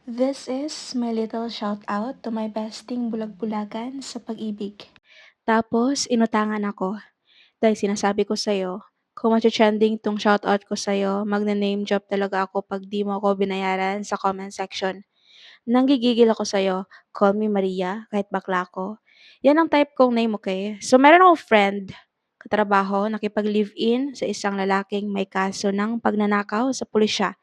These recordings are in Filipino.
This is my little shout out to my besting bulag-bulagan sa pag-ibig. Tapos, inutangan ako. Dahil sinasabi ko sa'yo, kung trending tong shoutout ko sa'yo, magne-name drop talaga ako pag di mo ako binayaran sa comment section. Nanggigigil ako sa'yo, call me Maria, kahit bakla ko. Yan ang type kong name, okay? So, meron akong friend, katrabaho, nakipag-live-in sa isang lalaking may kaso ng pagnanakaw sa pulisya.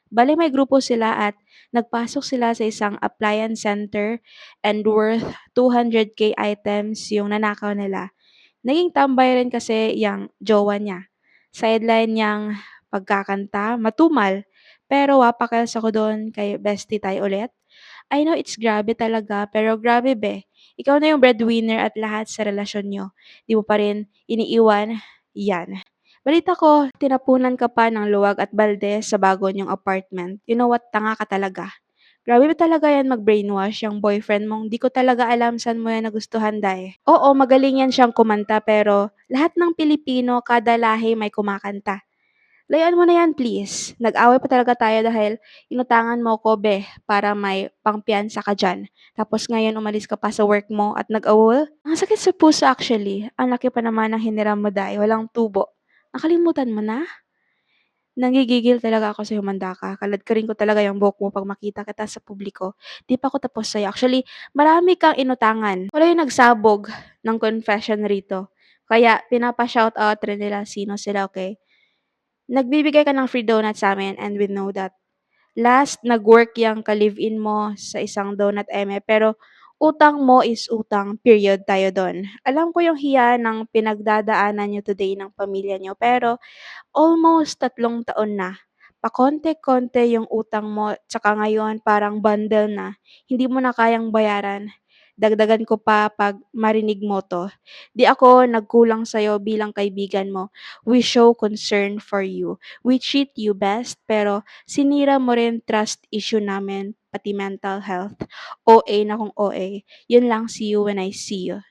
Bale may grupo sila at nagpasok sila sa isang appliance center and worth 200K items yung nanakaw nila. Naging tambay rin kasi yung jowa niya. Sideline niyang pagkakanta, matumal. Pero wapakals ako doon kay bestie tayo ulit. I know it's grabe talaga, pero grabe be. Ikaw na yung breadwinner at lahat sa relasyon nyo. Di mo pa rin iniiwan, yan. Balita ko, tinapunan ka pa ng luwag at balde sa bago niyong apartment. You know what, tanga ka talaga. Grabe ba talaga yan mag-brainwash yung boyfriend mong di ko talaga alam saan mo yan nagustuhan dahil. Oo, magaling yan siyang kumanta pero lahat ng Pilipino, kada lahi may kumakanta. Layuan mo na yan please. Nag-away pa talaga tayo dahil inutangan mo ko be para may pangpiyansa ka dyan. Tapos ngayon umalis ka pa sa work mo at nag-awol. Ang sakit sa puso actually. Ang laki pa naman ng hiniram mo dahil walang tubo. Nakalimutan mo na? Nanggigigil talaga ako sa'yo, humanda ka. Kaladkarin ko talaga yung buhok mo 'pag makita kita sa publiko. 'Di pa ako tapos sa'yo. Actually, marami kang inutangan. Wala yung nagsabog ng confession rito. Kaya pinapa-shoutout rin nila sino sila, okay? Nagbibigay ka ng free donut sa'min and we know that. Last, nag-work yang ka-live-in mo sa isang donut eme pero utang mo is utang, period tayo dun. Alam ko yung hiya ng pinagdadaanan niyo today ng pamilya niyo pero almost 3 taon na. Pakonti-konti yung utang mo tsaka ngayon parang bundle na, hindi mo na kayang bayaran. Dagdagan ko pa 'pag marinig mo 'to. 'Di ako nagkulang sa'yo bilang kaibigan mo. We show concern for you. We treat you best pero sinira mo rin trust issue namin, pati mental health. OA na kung OA. Yun lang, see you when I see you.